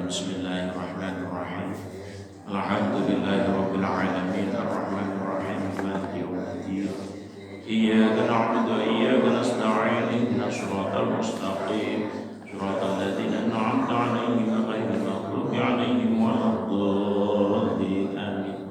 Bismillahirrahmanirrahim. Alhamdulillahirabbil alamin arrahmanirrahim maliki yaumiddin. Iyyaka na'budu wa iyyaka nasta'in ihdinas siratal mustaqim siratal ladzina an'amta 'alaihim ghairil maghdubi 'alaihim waladdallin. Amin.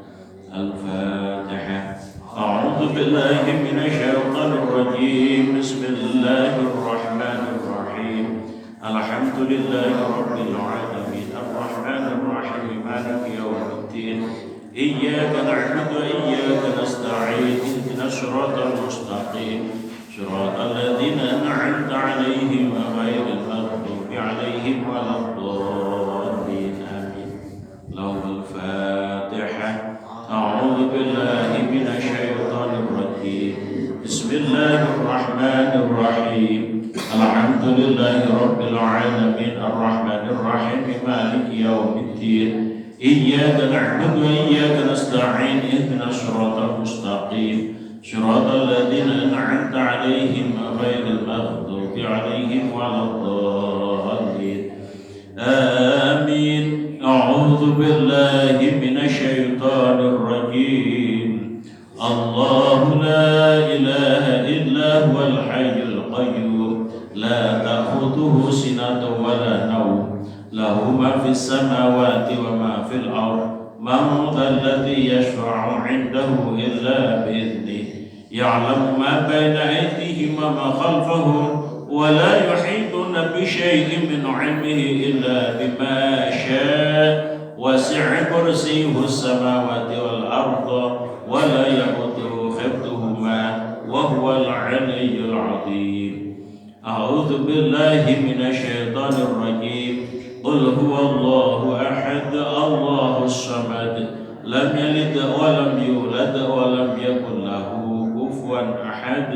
Al-Fatihah. A'udzu billahi minasy syaithanir rajim. Bismillahirrahmanirrahim. Alhamdulillahirabbil alamin arrahmanir rahim maliki yaumiddin. Iyyaka na'budu wa iyyaka nasta'in ihdinas siratal mustaqim siratal ladzina an'amta 'alaihim ghairil maghdubi 'alaihim waladdallin. Amin. Lahul Fatihah. A'udzu billahi minasy syaithanir rajim. Bismillahirrahmanirrahim. Alhamdulillahirabbil alamin arrahmanir rahim maliki yaumiddin. Iyyaka na'budu wa iyyaka nasta'in ihdinas siratal mustaqim siratal ladzina an'amta 'alaihim ghairil maghdubi 'alaihim waladdallin. Amin. A'udzu billahi minasy syaithanir rajim. Allahu la ilaha illa huwal hayyul qayyum la ta'khudhuhu sinatun wa la nawm lahu ma fis samawati wa ma fil ardh man dhalladhi yashfa'u 'indahu illa bi'idhnihi ya'lamu ma bayna aydihim wa ma khalfahum wa la yuhituna bi shay'in min 'ilmihi illa bima sha'a wasi'a kursiyyuhu as-samawati wal ardha wa la yaquduhu hifdhuhuma wa huwal 'aliyyul 'azim. A'udzu billahi minasy syaithanir rajim. Qul huwallahu ahad, Allahus samad, lam yalid wa lam yulad wa lam yakul lahu kufuwan ahad.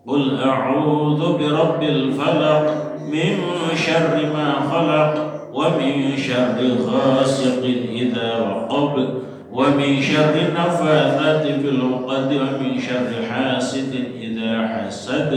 Qul a'udzu birabbil falaq min syarri ma khalaq wa min syarri ghasiqin idza waqab wa min syarri nafathati fil 'uqad wa min syarri hasidin idza hasad.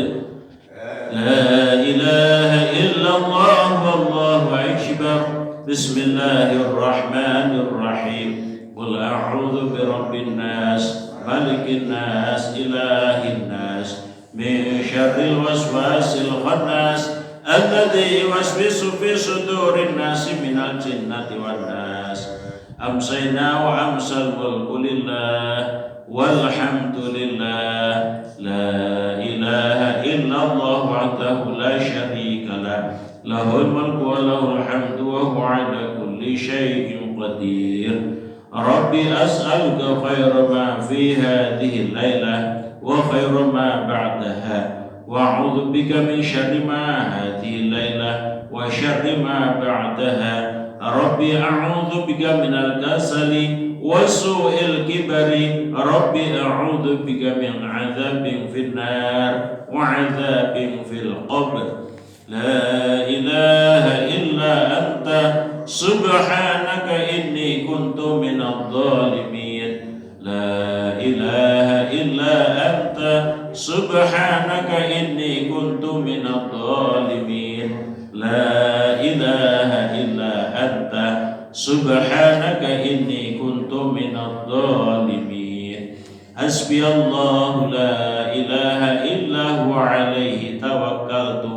La ilaha illallah wallahu akbar. Bismillahirrahmanirrahim. Qul a'udzu birabbin nas malikin nas ilahin nas min syarril waswasil khannas alladzi yuwaswisu fi sudurin nas minal jinnati wan nas. Amsayna wa amsal mulku lillah walhamdulillah. La ilaha illallah wahdahu la syarika lah, lahul mulku wa lahul hamdu wa huwa ala kulli syai'in qadir. Rabbi as'aluka khaira ma fi hadhihi al-lailah wa khaira ma ba'daha wa a'udzu bika min syarri ma hadhihi al-lailah wa syarri ma ba'daha. Rabbi a'udzu bika minal kasali wa su'il kibari. Rabbi a'udzu bika min 'adzabin fin nar wa 'adzabin fil qabr. La ilaha illa anta subhanaka inni kuntu minadh dhalimin. La ilaha illa anta subhanaka inni kuntu minadh dhalimin. La ilaha illa anta subhanaka inni kuntu minadh dhalimin. Hasbiyallahu la ilaha illa huwa alaihi tawakkaltu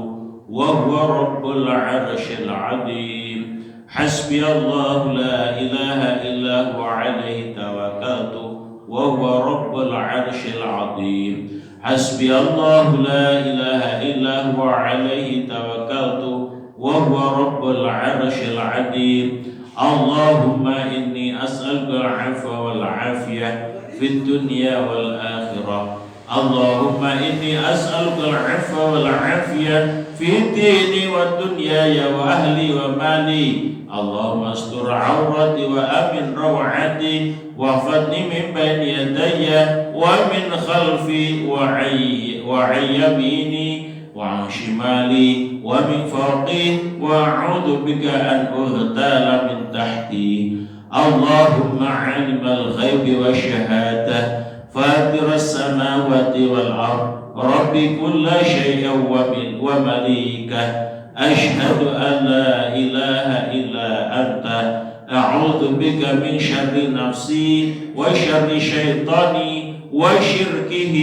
wa huwa rabbul arsyil azim. Hasbiyallahu la ilaha illa huwa alaihi tawakkaltu wa huwa rabbul arsyil azim. Hasbiyallahu la ilaha illa huwa alaihi tawakkaltu wa huwa rabbul arsyil azim. Allahumma inni as'aluka al-'afwa wal 'afiyah fid dunya wal akhirah. Allahumma inni as'aluka al-'afwa wal 'afiyah fid dini wad dunya wa ahli wa mali. Allahumma astur 'awrati wa amin raw'ati wa hfadni min bayni yadayya wa min khalfi wa 'an yamini wa 'an shimali wa min fawqi wa a'udzu bika an ughtala min tahti. Allahumma 'alimal ghaibi wasyahadah fatiras samawati wal ard rabbi kulli syai'in wa malikah أشهد أن لا إله إلا أنت أعوذ بك من شر نفسي وشر شيطاني وشركه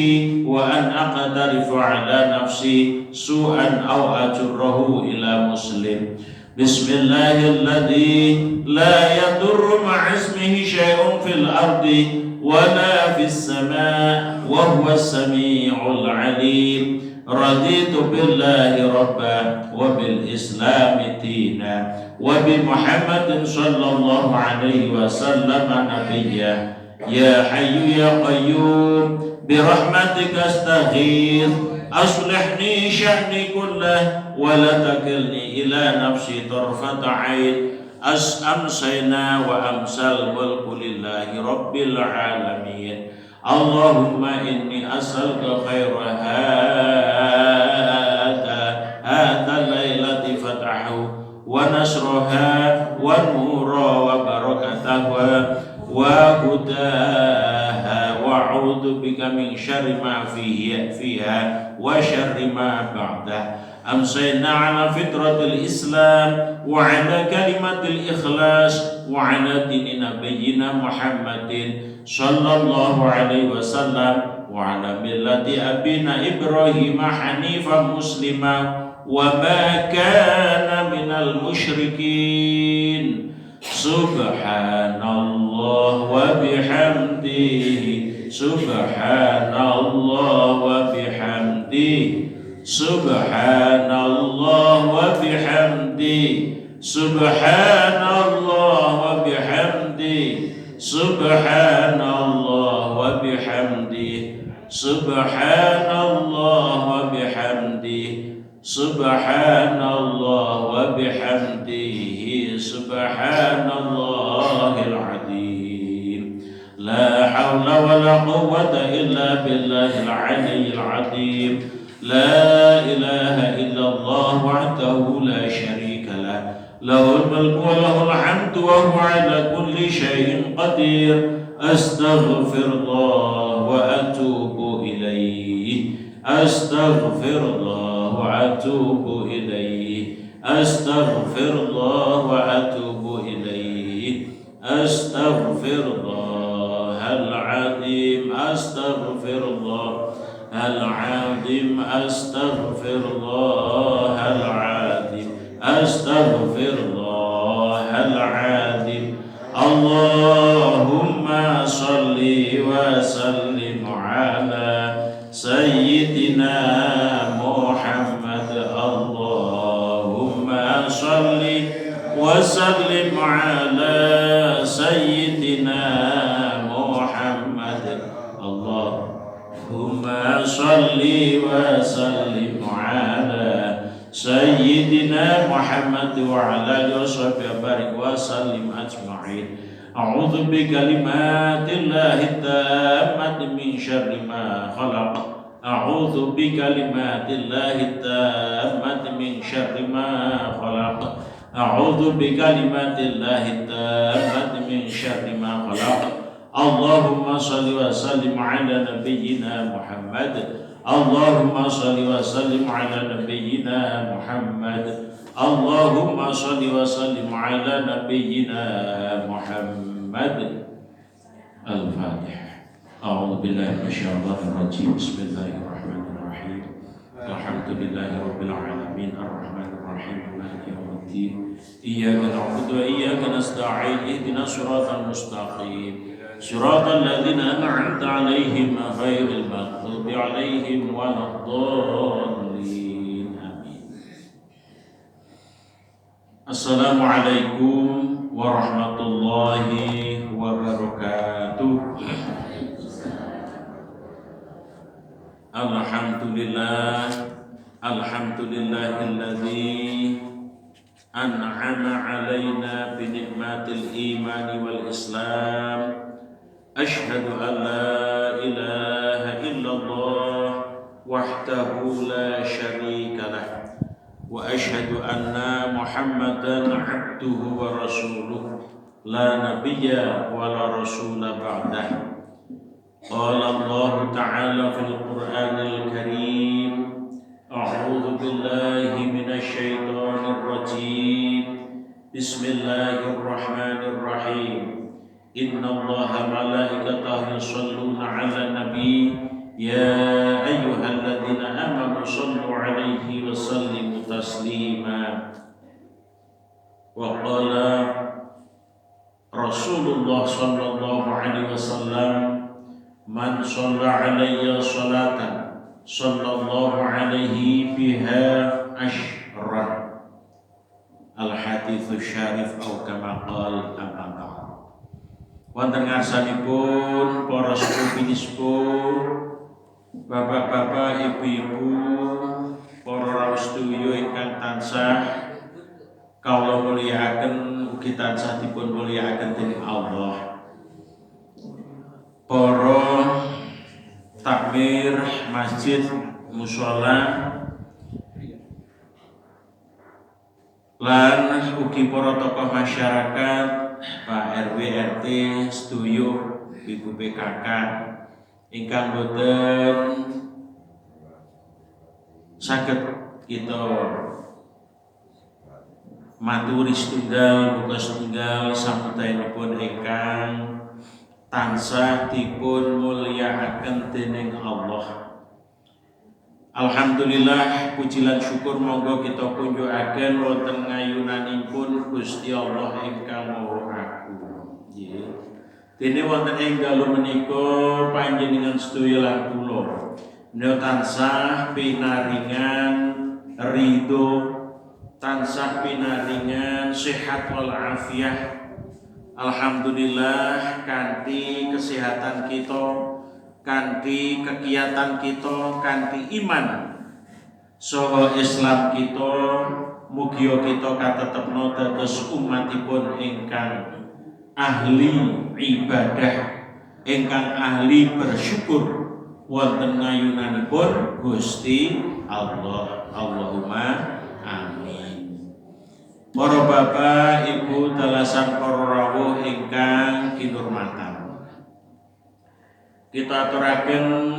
وأن أقترف على نفسي سوءا أو أجره إلى مسلم. بسم الله الذي لا يضر مع اسمه شيء في الأرض ولا في السماء وهو السميع العليم. رضيت بالله ربا وبالإسلام دينا وبمحمد صلى الله عليه وسلم نبيا. يا حي يا قيوم برحمتك استغيث أصلحني شأني كله ولا تكلني إلى نفسي طرفة عين. أمسينا وأمسى الملك لله رب العالمين. اللهم إني أسألك خير هذا الليلة فتحه ونصرها ونور وبركتها وهداها وأعوذ بك من شر ما فيها وشر ما بعده. أمسينا على فطرة الإسلام وعلى كلمة الإخلاص وعلى دين نبينا محمد صلى الله عليه وسلم وعلى ملة أبينا إبراهيم حنيفا مسلما وما كان من المشركين. سبحان الله وبحمده سبحان الله وبحمده سبحان الله وبحمده سبحان الله وبحمده سبحان الله وبحمده سبحان الله وبحمده سبحان الله وبحمده سبحان الله العظيم. لا حول ولا قوة إلا بالله العلي العظيم. لا إله إلا الله وحده لا شريك له له الملك وله الحمد وهو على كل شيء قدير. أستغفر الله وأتوب إليه أستغفر الله وأتوب إليه أستغفر الله وأتوب إليه أستغفر الله العظيم أستغفر الله العظيم أستغفر الله العظيم أستغفر الله العظيم. اللهم صل وسلم على سيدنا محمد. اللهم صل وسلم على سيدنا محمد. اللهم صل وسلم على سيدنا محمد وعلى آله وصحبه وبارك وسلم أجمعين. أعوذ بكلمات الله التامة من شر ما خلق. أعوذ بكلمات الله التامة من شر ما خلق. أعوذ بكلمات الله التامة من شر ما خلق. اللهم صل وسلم على نبينا محمد. اللهم صل وسلم على نبينا محمد. اللهم صل وسلم على نبينا محمد. الفاتحة. أعوذ بالله من الشيطان الرجيم. بسم الله الرحمن الرحيم. الحمد لله رب العالمين الرحمن الرحيم مالك يوم الدين. إياك نعبد وإياك نستعين. اهدنا الصراط المستقيم صراط الذين أنعمت عليهم غير المغضوب عليهم ولا الضالين. آمين. السلام عليكم ورحمة الله وبركاته. Alhamdulillah, alhamdulillahilladzi an'ama alaina bi ni'matil imani wal islam. Ashhadu an la ilaha illallah wahdahu la syarika lah wa ashhadu anna Muhammadan abduhu wa rasuluh la nabiyya wa la rasula ba'dah. Qala Allah Ta'ala fil Qur'anil Karim أعوذ بالله من الشيطان الرجيم بسم الله الرحمن الرحيم إن الله ملائكته يصلون على النبي يا أيها الذين آمنوا صلوا عليه وسلموا تسليما وقال رسول الله صلى الله عليه وسلم من صلى علي صلاة صلى الله عليه بها عشرا Al-Hadithu Syarif atau kama qala amma wonten ngarsanipun para sepuh bapak-bapak, ibu-ibu, para rawuh sedaya ingkang tansah kawula mulyakaken ugi tansah dipun mulyakaken dening Allah. Para takmir masjid mushola lan ugi para tokoh masyarakat, Pak RW RT sedoyo, Ibu PKK ingkang boten saged kita maturi setunggal muga setunggal sambutanipun ingkang tansah dipun mulyakaken dening Allah. Alhamdulillah, puji lan syukur monggo kita kunjukaken wonten ngayunanipun Gusti Allah ingkang Maha Agung. Nggih. Dene wonten ing dalu menika panjenengan sedaya lan kula menika tansah pinaringan ridho, tansah pinaringan sehat wal afiah. Alhamdulillah kanthi kesehatan kita, kanthi kegiatan kita, kanthi iman saha Islam kita, mugi kita katetepna dados umatipun ingkang ahli ibadah, ingkang ahli bersyukur wonten ngayunanipun Gusti Allah. Allahumma amin. Para bapak, ibu, dalasan para rawuh ingkang kinurmatan, kita aturaken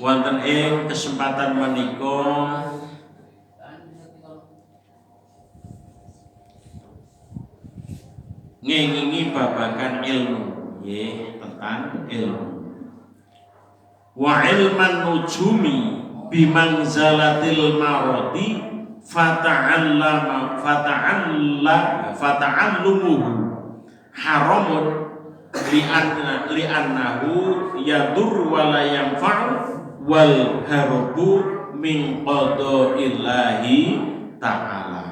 wonten ing kesempatan menika ngengingi babagan ilmu, nggih, tentang ilmu. Wa ilman nujumi bimanzalatil marodi fata'allumuhu haramun li'annahu yadur wa la yanfa'u wal harubu min qada'illahi ta'ala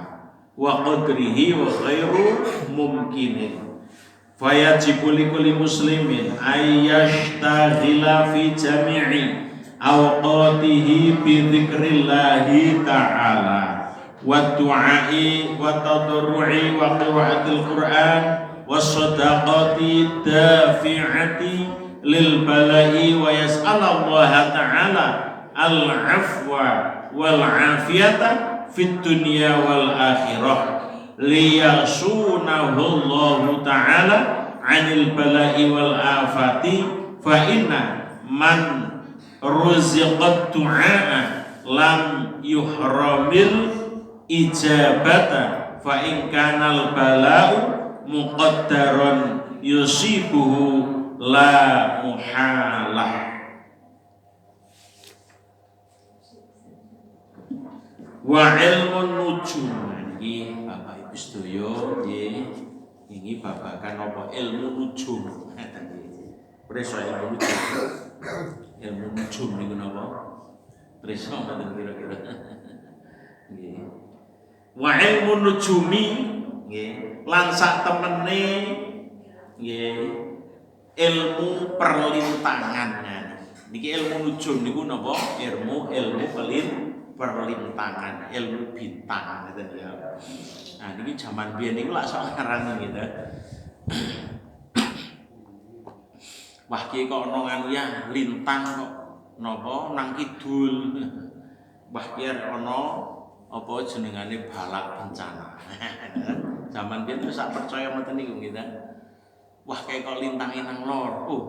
wa qadrihi wa ghairu mumkinin. Fayajibu likulli muslimin ayyashtaghila fi jami'i awqatihi bi dzikrillahi ta'ala wa du'ai wa tadarru'i wa qiraatil Qur'an wa shadaqati dafi'ati lil bala'i wa yas'alallaha ta'ala al-'afwa wal 'afiyata fid dunya wal akhirah liyasunahu Allahu ta'ala 'anil bala'i wal afati fa inna man ruziqat du'a lam yuhramil ijabata fa in kanal bala'u muqaddaran yusibuhu la muhalah. Wa ilmun nujum, iki Bapak Ibu sedaya nggih, ini babagan apa ilmu nujum. Preso ilmu nujum. Ilmu nujum niku napa? Preso mboten kira-kira. Nggih. Wa ilmu nujumi nggih, lan sak temene nggih ilmu perlintangan. Niki ilmu nujum niku napa? Ilmu perlintangan, ilmu bintang ngeten ya. Nah, niki jaman biyen niku lak sok ngarang gitu. Wah ki kok ono nganu ya lintang kok napa nang kidul. Wah ki ono apa jenengane balak bencana. Zaman biyen wis sak percaya ngoten niku gitu. Wah kayak kok lintange nang lor. Oh,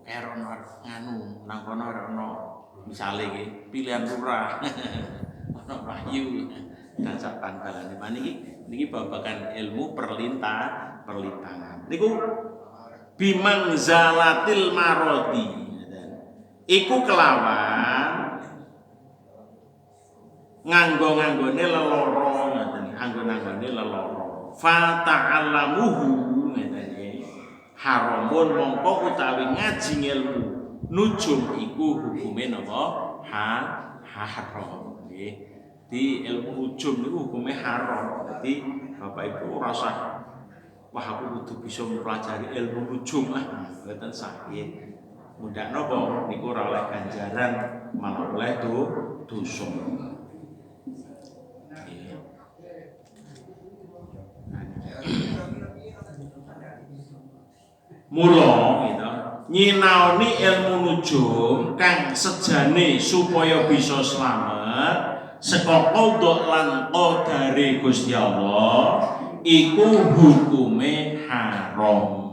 erono nganu nang kono erono misale iki pilihan lurah ono wahyu dan sak tanggalane niki babagan ilmu perlintangan niku bimang zalatil marodi iku kelawan nganggo-nganggone leloro ngoten anggo-anggone leloro fa ta'allamuhu ngoten haramun mongko utawi ngaji ilmu nujum iku hukume napa haram nggih di ilmu nujum niku hukume haram dadi Bapak Ibu ora usah wah aku kudu bisa mempelajari ilmu nujum mboten sah nggih mudah napa niku ora oleh ganjaran malah oleh dosa mula gitu nyinaoni ilmu nujum kang sejane supaya bisa selamat saka qadha lan qadare Gusti Allah iku hukume haram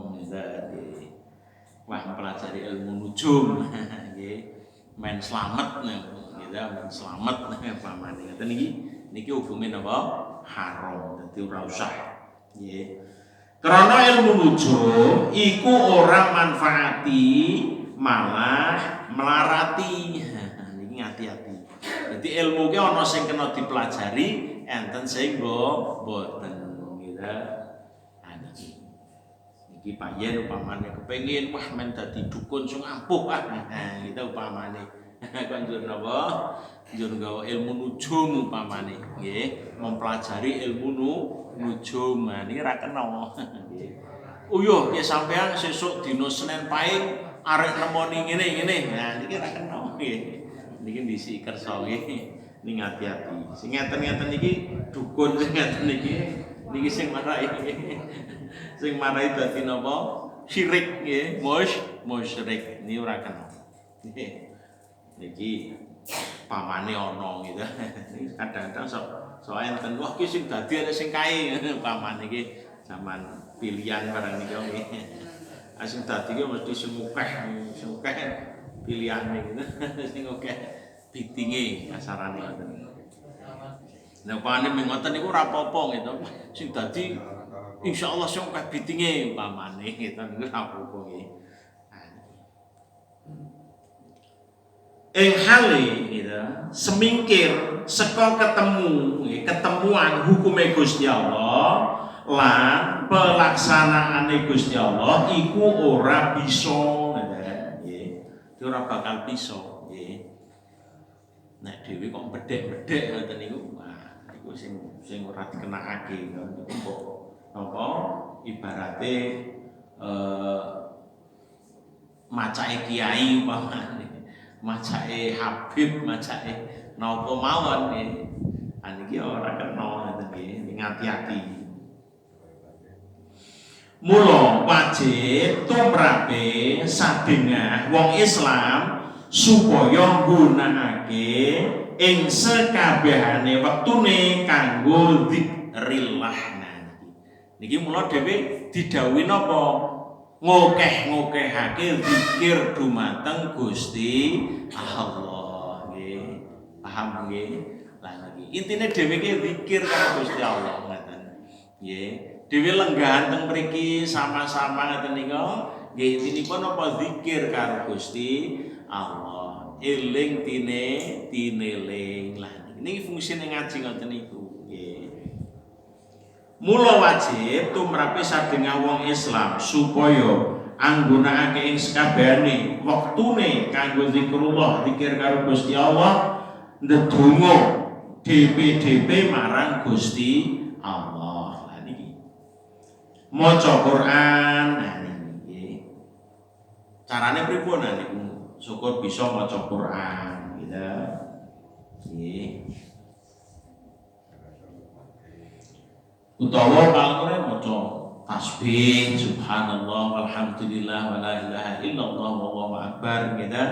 wah mempelajari ilmu nujum nggih men slamet gitu men slamet pamane ngoten niki hukume napa haram dadi ora usah nggih karena ilmu nujum iku ora manfaati malah melarati niki hati-hati jadi ilmu ki ana sing kena dipelajari enten sing boten gitu iki payen upamane kepengin wah men dadi dukun sing ampuh gitu upamane kanjur napa njur gawe ilmu nujum upamane nggih mempelajari ilmu nujum niki ra kena nggih uyuh ya sampean sesuk dina Senin Pahing arek nemoni ngene nah niki ra kena nggih niki ndisi kersa nggih ning hati-hati sing ngeten-ngeten iki dukun sing ngeten niki sing marai dadi napa syirik nggih musyrik niki ora kena niki pamane ana gitu kadang-kadang so enten wah ki sing dadi ana sing kae pamane iki zaman pilihan barang niki nggih sing dadi ki mesti sing akeh pilihane gitu sing akeh bitinge kasarane ngoten nah pamane ngoten niku ora apa-apa gitu sing dadi insyaallah sing akeh bitinge pamane gitu niku ora apa-apa nggih hale gitu semingkir saka ketemuan hukume Gusti Allah lan pelaksanaane Gusti Allah iku ora bisa nggih ora bakal bisa nggih nek dhewe kok bedhek-bedhek ngoten niku niku sing ora dikenakake niku kok apa ibarate macake kiai umpamane macake Habib, macake napa mawon nggih. Niki ora kena ngoten nggih, ngati-ati. Mula wajib tumrape sadengah wong Islam supaya nggunakake ing sekabehane wektune kanggo zikrillah. Niki mula dhewe didhawuhi napa? Ngokeh-ngokehake zikir dumateng Gusti Allah nggih paham nggih lah niki intine dhewe ki zikir karo Gusti Allah ngoten nggih dhewe lenggahan teng mriki sama-sama ngoten nika nggih intinipun napa zikir karo Gusti Allah eling tineling lah niki fungsine ngaji ngoten niku nggih mula wajib tumrape sadengah wong Islam supaya anggunakake ing sakabehane wektune kanggo zikrullah zikir karo Gusti Allah ndedonga dhewe-dhewe marang Gusti Allah. Lah niki maca Quran niki carane pripun niku syukur bisa maca Quran gitu nggih utawa kalane maca tasbih subhanallah walhamdulillah wala ilaha illallah wallahu akbar gitu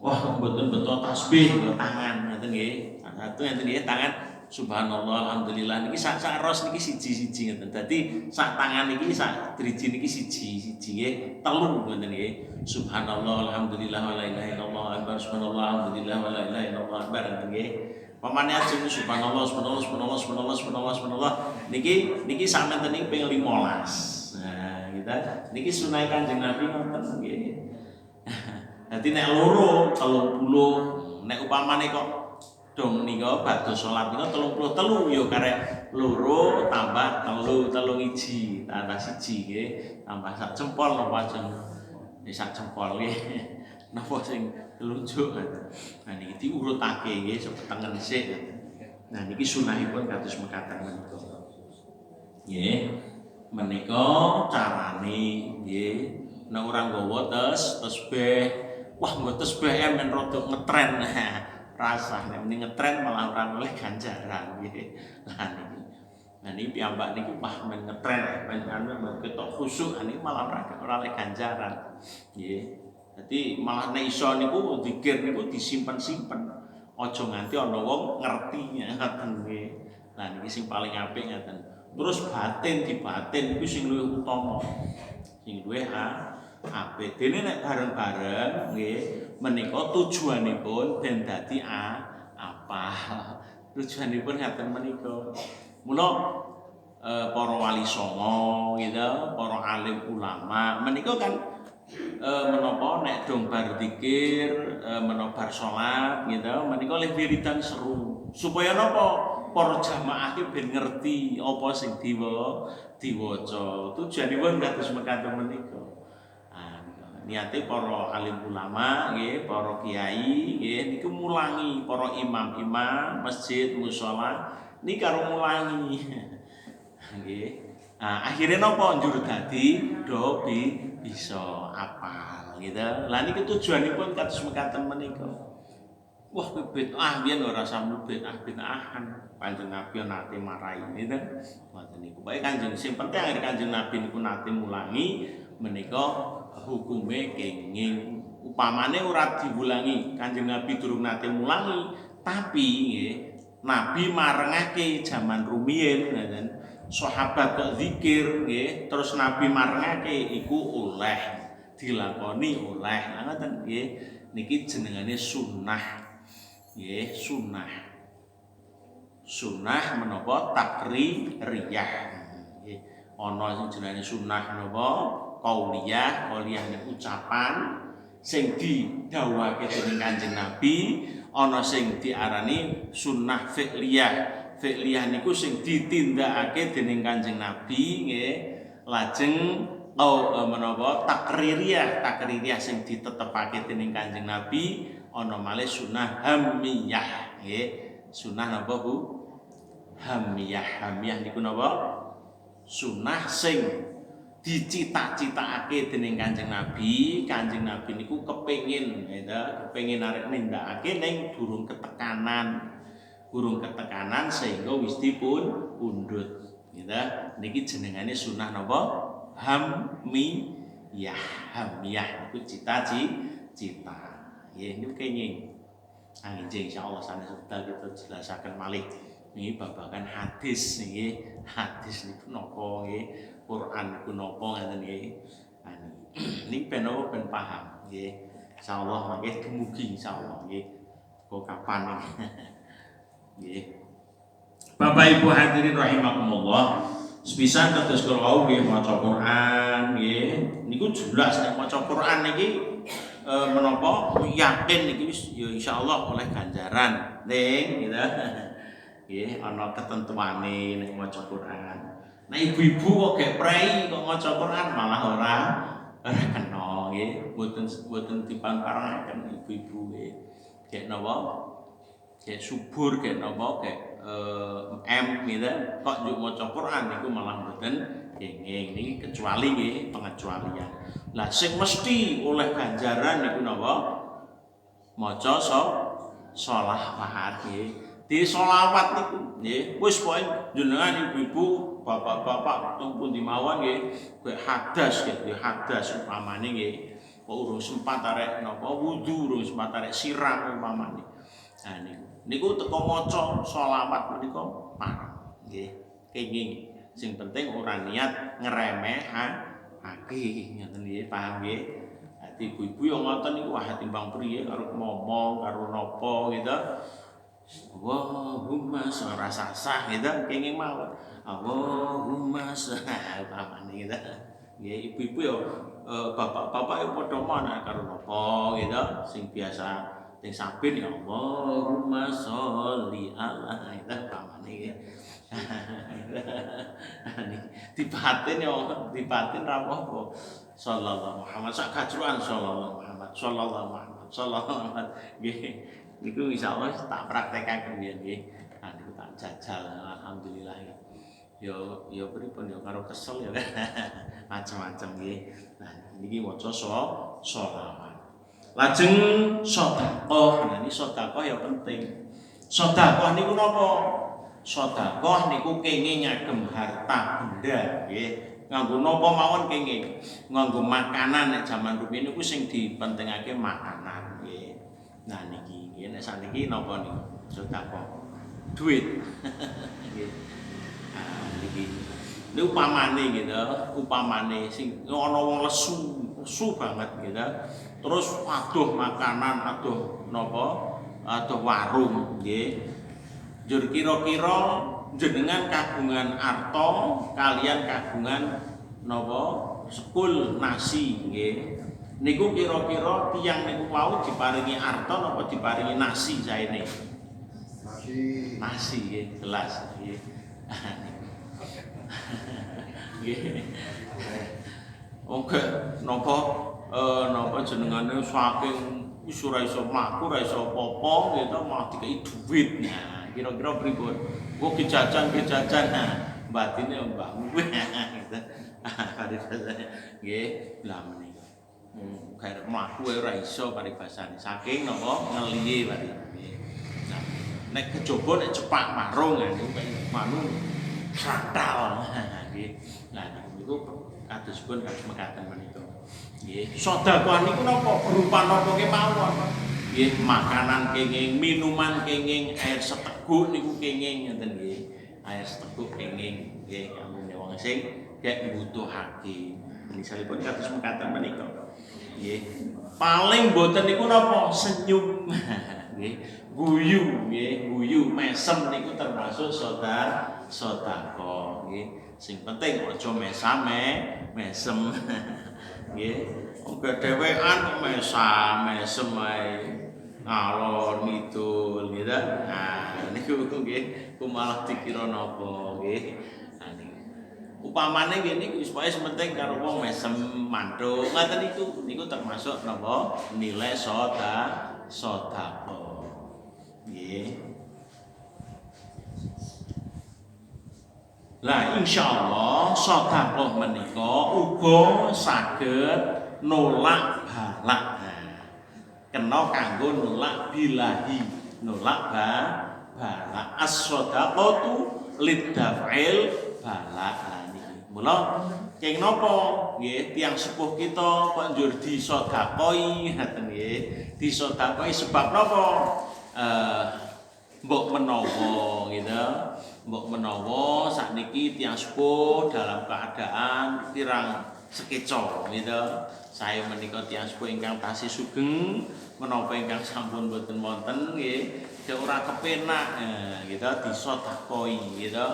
wah mboten beto tasbih nggo tangan ngoten nggih satu ngoten nggih tangan subhanallah alhamdulillah niki sak ros niki siji-siji ngoten. Dadi sak tangan niki sak driji niki siji-siji nggih, telu ngoten nggih. Subhanallah alhamdulillah wa la ilaha illallah akbar subhanallah alhamdulillah wa la ilaha illallah akbar ngoten nggih. Pamane ajeng subhanallah subhanallah subhanallah subhanallah subhanallah subhanallah niki sampeyan niki ping 15. Nah, kita niki sunah Kanjeng Nabi ngoten nggih. Dadi nek loro 30, nek upamane kok dong nika badhe salat nika 33 ya karek loro tambah telu iji tambah siji nggih tambah sak jempol napa ajeng sak jempol nggih napa sing telunjuk nah niki diurutake nggih sepetengen sik nah niki sunahipun kados mekaten menika nggih menika carane nggih nek ora nggawa tasbih wah nggo tasbih men rada ngetren rasa nek mending ngetren malah ora oleh ganjaran nggih. Nah niki piyambak niki wah men ngetren panjenengan ketok khusuk niki malah ora oleh ganjaran. Nggih. Dadi malah nek iso niku zikir niku disimpen-simpen. Aja nganti ana wong ngerti ngoten nggih. Nah niki sing paling apik ngoten. Terus batin dibatin iku sing luwih utama. Sing luwih apik. Dene nek bareng-bareng nggih menika tujuanipun ben dadi apa? Tujuanipun ngaten menika. Mula para wali songo gitu, para alim ulama menika kan menapa nek dong bar zikir, menapa bar salat gitu, menika oleh wiridan seru. Supaya napa? Para jamaah iki ben ngerti apa sing diwaca. Tujuanipun kados mekaten menika. Niate para alim ulama nggih, para kiai nggih niku mulangi para imam-imam masjid musala niki karo mulangi. Nggih. Nah, akhire napa njur dadi do bisa apal gitu. Lah niki tujuanipun kados mekaten menika. Wah, bid'ah biyen ora sampe bid'ah-bid'ahan. Kanjeng Nabi nate marahi gitu. Ngoten niku. Pokoke Kanjeng sing penting akhir Kanjeng Nabi niku nate mulangi menika hukume kenging upamane ora diwulangi Kanjeng Nabi durung nate mulangi tapi nggih Nabi marengake jaman rumiyin ngoten sahabat kok zikir nggih terus Nabi marengake iku oleh dilakoni oleh ngoten nggih niki jenengane sunnah nggih sunnah menapa takririyah nggih ana sing jenenge sunnah menapa qauliyah niku ucapan sing didhawuhake dening Kanjeng Nabi ana sing diarani sunnah fi'liyah niku sing ditindakake dening Kanjeng Nabi nggih lajeng menapa takririyah sing ditetepake dening Kanjeng Nabi ana malih sunnah hamiyah nggih sunnah napa Bu hamiyah niku napa sunnah sing dicita-citakake dening Kanjeng Nabi niku kepengin arek nindakake ning durung ketekanan sehingga wis dipun pundhut gitu niki jenengane sunnah napa hamiyah niku cita-cita nggih niku kenging anjing insyaallah sanes kita jelasaken malih niki babagan hadis niki hadis niku napa nggih Quran niku napa ngaten nggih niki ben paham nggih insyaallah nggih dumugi insyaallah nggih kok kapan nggih Bapak Ibu hadirin rahimakumullah sepisan kados kula wau nggih maca Quran nggih niku jelas nek maca Quran niki menapa yakin niki wis ya insyaallah oleh ganjaran ning gitu nggih ana ketentuane nek maca Quran nah ibu-ibu kok gek prei kok maca Quran malah ora kena nggih mboten dipanparanaken ibu-ibu nggih gek napa gek subur gek napa gek gitu kok njuk maca Quran niku malah mboten kenging niki kecuali nggih pengecualian lah sing mesti oleh ganjaran niku napa maca sholawat nggih di sholawat niku nggih wis pokoke jenengan ibu-ibu bapak-bapak tumpun di mawon nggih kowe hadas upamane nggih kok urung sempat arek napa wudu urung sempat arek siram upamane nah niku niku teko maca selawat menika pareng nggih kenging sing penting ora niat ngremehake ngoten nggih paham nggih dadi ibu-ibu yo ngoten niku wah timbang priye karo ngomong karo napa gitu Allahumma ora sah gitu kenging mawon Allahumma pamane gitu nggih ibu-ibu yo bapak-bapak yo padha mana karo napa gitu sing biasa sing sabin ya Allahumma sholli ala itu pamane nggih dibatin ya dibatin ra apa sallallahu Muhammad sak kajruan sallallahu Muhammad sallallahu Muhammad sallallahu Muhammad nggih niku insyaallah tak praktekaken nggih nah niku tak jajal alhamdulillah yo pripun yo karo kesel ya macam-macam nggih nah niki waca sholawat lajeng sedekah nah ini sedekah ya penting sedekah niku napa sedekah niku kenging ngagem harta benda nggih nganggo napa mawon kenging nganggo makanan nek jaman rumiyin niku sing dipentingake makanan nggih nah niki nggih nek saniki napa niku sedekah duit nggih niki niku upamane gitu upamane sing ana wong lesu banget gitu terus aduh makanan aduh napa aduh warung nggih jur kira-kira jenengan kagungan arta kalian kagungan napa sekul nasi nggih niku kira-kira tiyang niku wau diparingi arta napa diparingi nasi saene nasi nggih jelas nggih nggih oke napa jenengane saking wis ora iso mlaku ora iso apa-apa gitu malah dikei duit nah kira-kira pripun kok kejajan nah batine mbahmu gitu nggih lah menika kaya mlaku ora iso paribasane saking napa ngeliye bari nggih nah nek kejaba nek cepak marung niku manu fatal nggih lah niku kadospun kados mekaten menika nggih sedekah niku napa berupa napa kemawon nggih makanan kenging minuman kenging air seteguk niku kenging ngoten nggih air seteguk kenging nggih kangge wong sing gek mbutuhake misalipun kados mekaten menika nggih paling boten niku napa senyum nggih guyu nggih guyu mesem niku termasuk sedekah nggih sing penting aja mesem nggih uga dhewean mesem ae ngalor ngidul gitu nah niku nggih malah dikira napa nggih upamane ngene iki supaya penting karo wong mesem mandhuk ngoten niku termasuk napa nilai sedekah nggih lah insyaallah sedekah menika uga saged nolak balak kena kanggo nolak bilahi nolak balak as-shadaqatu lidaf'il balak niki mula keng napa nggih tiyang sepuh kita kok njur disedekahi ngoten nggih disedekahi sebab napa mbok menawa gitu mbok menawa sakniki tiyang sepuh dalam keadaan kirang sekeca gitu saya menika tiyang sepuh ingkang tasih sugeng menapa ingkang sampun boten wonten nggih ora kepenak gitu disedekahi gitu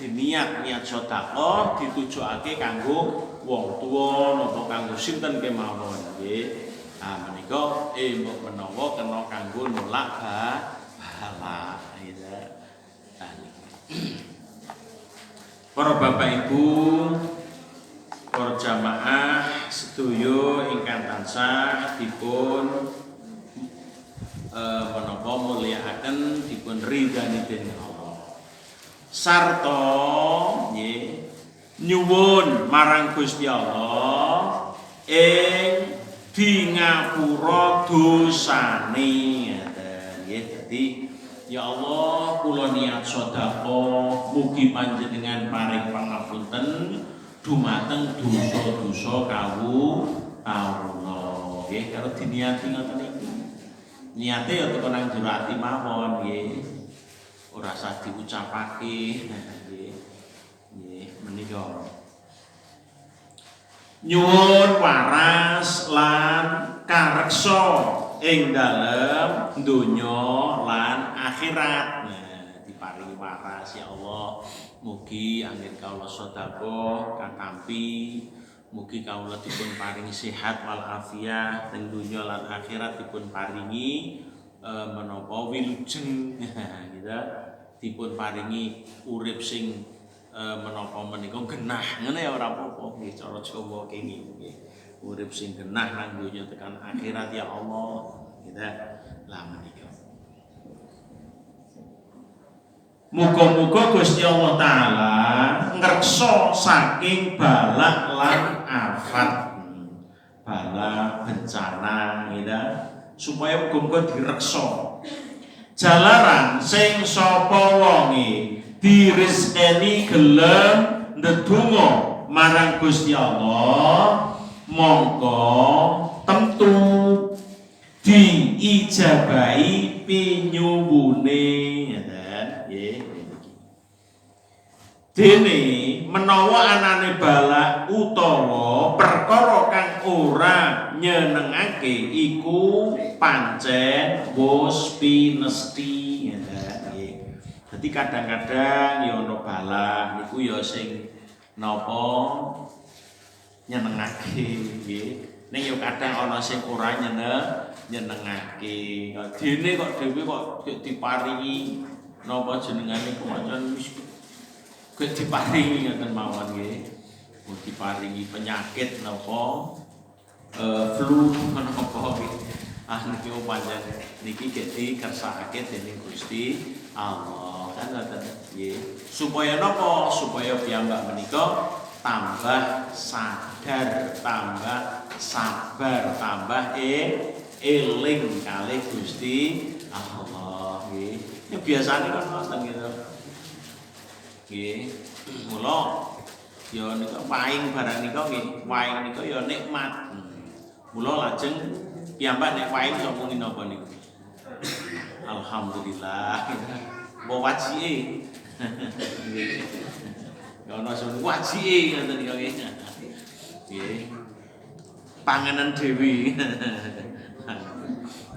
niat sedekah ditujokake kanggo wong tuwa napa kanggo sinten kemawon nggih menika mbok menawa kena kanggo nolak balak gitu para bapak ibu para jamaah sedaya ingkang tansah dipun menapa mulyakaken dipun ridhani dening Allah sarta nggih nyuwun marang Gusti Allah ing di ngapura dosane nggih dadi ya Allah kula niat sedekah mugi panjenengan paring pangapunten dumateng dosa-dosa kawula nggih karo diniati ngoten iki niate ya teko nang jero ati mawon nggih. Ora usah diucapake nggih. Nggih, menika. Nyuwun waras lan kareksa ing dalem donya lan akhirat. Nah, diparingi waras ya Allah. Mugi anggen kawula sedekah katampi. Mugi kawula dipun paringi sehat wal afiat ing donya lan akhirat dipun paringi menapa wilujeng gitu. Dipun paringi urip sing menapa menika genah ngene ya ora apa-apa nggih cara Jawa kene nggih. Urip sing genah nang donya tekan akhirat ya Allah. Gitu. Lah menika. Muga-muga Gusti Allah taala ngreksa saking balak lan afat. Bala bencana gitu. Supaya muga-muga direksa. Jalaran sing sapa wonge dirizkeni gelem ndedonga marang Gusti Allah mongko tentu diijabahi pinyuwune nggih. Dene menawa anane balak utawa perkara kang ora nyenengake iku pancen wis pinesti nggih. Dadi kadang-kadang ya ana balak niku ya sing napa nyenengake nggih. Ning ya kadang ana sing ora nyenengake. Dene kok dhewe kok diparingi napa jenengane kemacan wis diparingi ngoten mawon nggih. Diparingi penyakit napa flu menapa nggih. Niki pancen niki dikersakake dening Gusti Allah. Kan ngoten nggih. Supaya napa? Supaya piyambak menika tambah sadar, tambah sabar, tambah eling kalih Gusti Allah nggih. Ya biasane kan ngoten gitu. Nggih. Mula ya nika paing barang nika nggih, paing nika ya nikmat. Mula lajeng piyambak nek paing iso muni napa niku. Alhamdulillah. Mbok wajike. Nggih. Ya ana sing wajike ngoten nika nggih. Nggih. Panganan dhewe.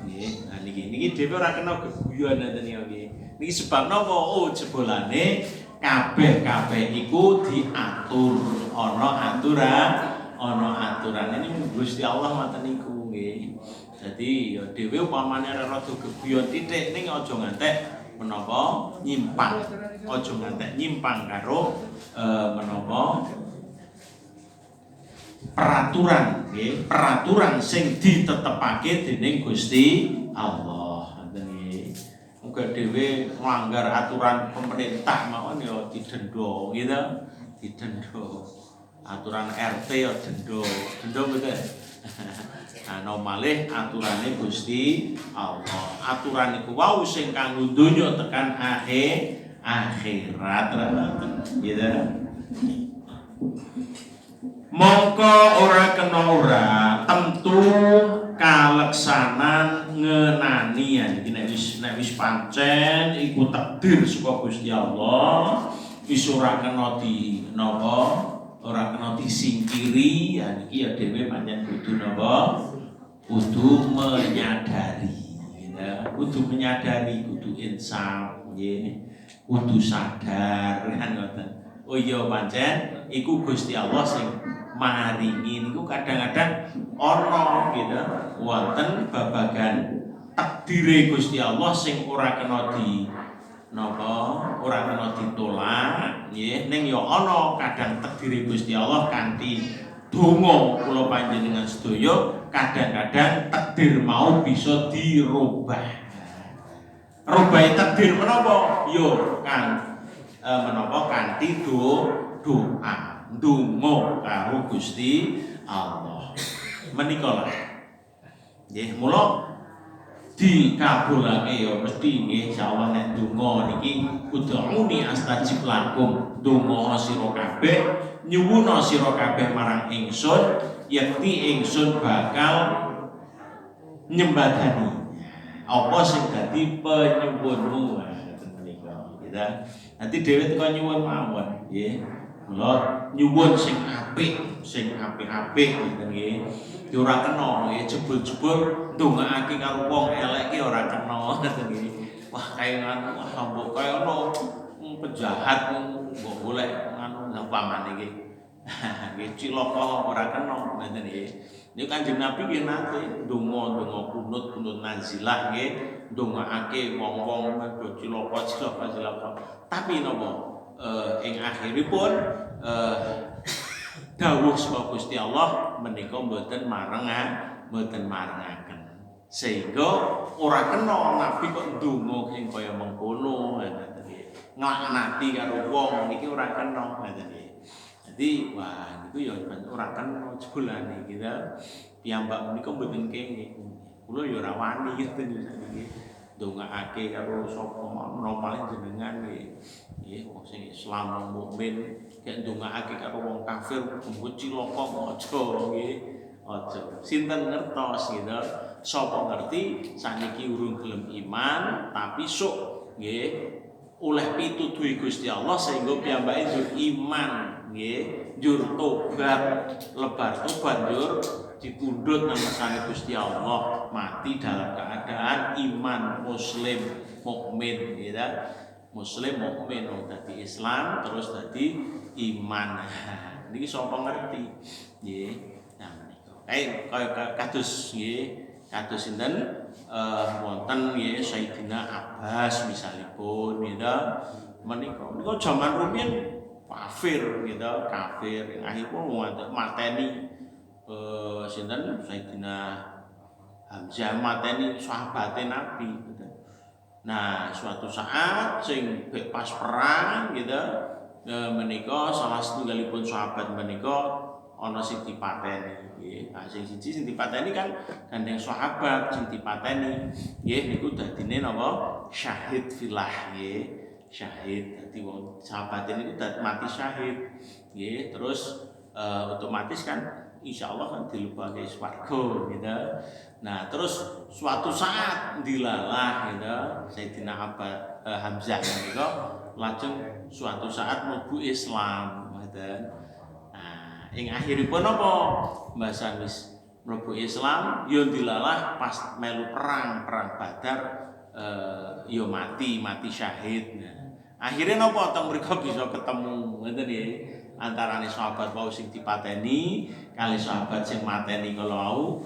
Nggih, nah niki dhewe ora kena geguyon ngoten nika nggih. Niki sebab napa? Oh, jebolane kabeh iku diatur, ana aturan ini Gusti Allah ngoten niku nggih. Dadi ya dhewe upamane rada geguyon titik ning aja ngantek menapa nyimpang. Aja ngantek nyimpang karo menapa peraturan nggih, peraturan sing ditetepake dening Gusti Allah. Ngoten nggih. Muga dhewe nglanggar aturan pemerintah mawon ya didenda gitu. Didenda. Aturan RT ya denda. Denda mboten. Ana malih aturane Gusti Allah. Aturan iku wau sing kanggo donya tekan akhirat gitu. Mongko ora kena ora tentu kaleksanan ngenani ya iki nek wis pancen iku takdir saka Gusti Allah wis ora kena di napa ora kena disingkiri ya niki ya dhewe pancen kudu napa kudu menyadari ya kudu menyadari kudu insaf nggih kudu sadar kan ngoten. Oh iya pancen iku Gusti Allah sing maringi niku kadang-kadang ana gitu wonten babagan takdire Gusti Allah sing ora kena di napa ora kena ditolak nggih ning ya ana kadang takdire Gusti Allah kanthi donga kula panjenengan sedaya kadang-kadang takdir mau bisa dirubah. Rubah takdir menapa? Yo kan menapa kanthi doa ndonga karo Gusti Allah. Menika lah. Nggih, mula dikabulake ya mesti nggih insyaallah nek ndonga niki ud'uni astajib lakum. Ndonga sira kabeh, nyuwuna sira kabeh marang ingsun, yakti ingsun bakal nyembadani. Apa sing dadi penyuwunmu ngoten menika. Gitu. Nanti dhewe teko nyuwun mawon nggih. Mula nyuwun sing apik-apik ngoten nggih. Ki ora kena nggih jebul-jebul ndongaake karo wong elek ki ora kena ngoten nggih. Wah kaya ngono, wah mbok kaya ono penjahat mbok golek anu umpamane nggih. Nggih cilaka ora kena ngoten nggih. Niku Kanjeng Nabi nggih nate ndonga kunut nazilah nggih ndongaake wong-wong padha cilaka. Tapi napa ing akhiripun dawuh saka Gusti Allah menika mboten marengaken. Sehingga ora kena Nabi kok ndonga sing kaya mengkono ngoten nggih. Nglaknati karo wong iki ora kena ngoten nggih. Jadi wah niku ya ora kena jebulane gitu. Piyambak menika mboten kenging. Kula ya ora wani ngoten nggih. Ndongaake karo sapa menapa jenengan nggih. Nggih wong sing Islam wong mukmin gek ndongaake karo wong kafir mung cilaka aja nggih. Aja. Sinten ngertos gitu. Sapa ngerti saniki urung gelem iman tapi sok nggih oleh pituduh Gusti Allah sehingga piyambake njur iman nggih, njur tobat, lebar tobat njur dipundhut nang Gusti Allah, mati dalam keadaan iman muslim mukmin gitu. Muslim mukmin dadi Islam terus dadi iman. Niki sapa ngerti nggih. Nah menika. Kaya kados nggih, kados sinten wonten nggih Sayyidina Abbas misalipun gitu. Menika jaman rumiyin kafir gitu, kafir akhiripun mateni sinten Sayyidina Hamzah mateni sahabate Nabi gitu. Nah, suatu saat sing pas perang gitu menika salah setunggalipun sahabat menika ana sing dipateni nggih. Nah, sing siji sing dipateni kan gandeng sahabat sing dipateni nggih niku dadine napa? Syahid fillah nggih. Syahid dadi wong sahabat niku mati syahid nggih. Terus otomatis kan insyaallah kan dilebake swarga gitu. Nah, terus suatu saat dilalah gitu Sayyidina Hamzah menika lajeng suatu saat mlebu Islam ngoten. Ing akhiripun apa? Mbasan wis mlebu Islam ya dilalah pas melu perang Badar ya mati syahid. Nah, akhirnya napa teng mriku bisa ketemu ngoten nggih antarane sahabat wau sing dipateni kali sahabat sing mateni kalau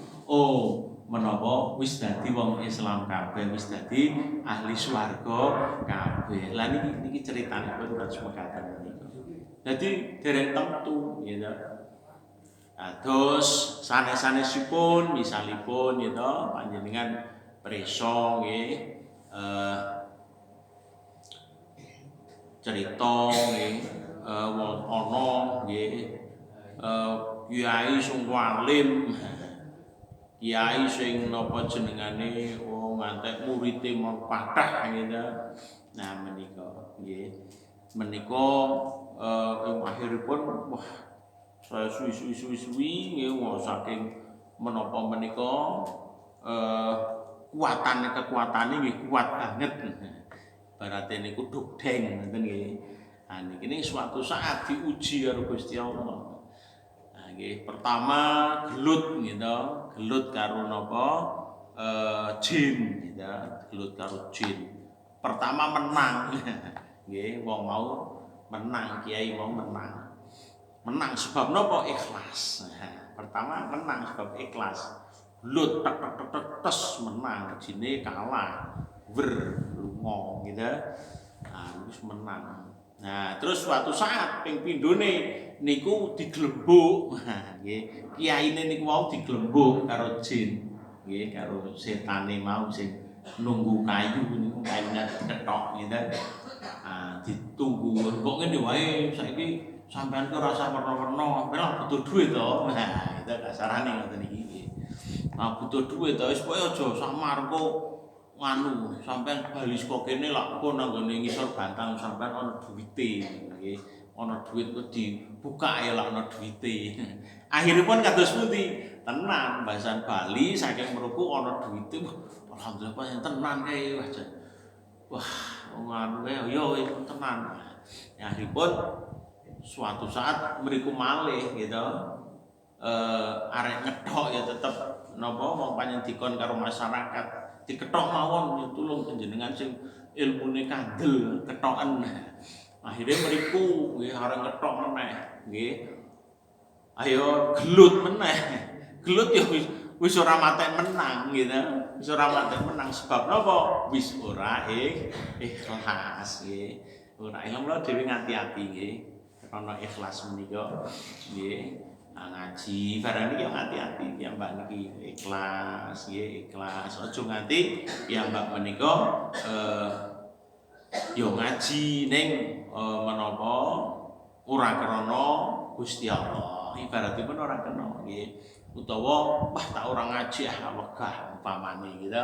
menapa wis dadi wong Islam kabeh, wis dadi ahli swarga kabeh. Lah niki critanipun terus mekaten niku. Dadi dereng tentu gitu. Terus sanes-sanesipun misalipun gitu panjenengan preso nggih cerita nggih wong ana nggih kiai sing alim, kiai sing napa jenengane ngantek murite pathah gitu. Nah menika nggih menika akhiripun wah saya suwi nggih saking menapa menika kekuatane nggih kuat banget. Barate niku dugdeng ngoten nggih. Nah niki suatu saat diuji karo Gusti Allah. Nah nggih pertama gelut gitu, gelut karo napa jin gitu, gelut karo jin. Pertama menang. Nggih wong mau menang, kiai mau menang. Menang sebab napa? Ikhlas. Pertama menang sebab ikhlas. Lut tek tes menang, jine kalah. Lunga gitu. Nah, wis menang. Nah, terus suatu saat ping pindhone niku diglembuk. Nggih, kiyaine niku mau diglembuk karo jin. Nggih, karo setane mau sing nunggu kayu niku kayune ketok gitu. Nah, ditunggu kok ngene wae saiki sampean ku rasa werna-werna, memang butuh duit to. Nah, itu kasarane ngoten iki. Nah, butuh duit to wis pokoke aja samar kok nganu, sampean bali saka kene lak kok nang gone ngisor bantang sampean ana duwite nggih. Ana duit kok dibuka ya lak ana duwite. Akhiripun kados pundi? Tenan bahasan Bali saking mruku ana duwite alhamdulillah pancen tenan kae wah ngono yo tenan. Ya akhiripun suatu saat mriku malih gitu arek ngethok ya tetep napa wong panjen dikon karo masyarakat diketok mawon ya tulung panjenengan sing ilmune kandel ketoken. Akhire mriku nggih arek ngethok meneh nggih. Ayo gelut meneh. Gelut ya wis ora matek menang gitu. Wis ora matek menang sebab napa? Wis ora ikhlas nggih. Ora ikhlas dhewe ngati-ati nggih. Ana ikhlas menika nggih. Ngaji barang iki ngati-ati piyambak niki ikhlas nggih ikhlas. Aja nganti piyambak menika yo ngaji ning menapa ora krana Gusti Allah. Ibaratipun ora kena nggih. Utawa wah tak ora ngaji wegah umpamane gitu.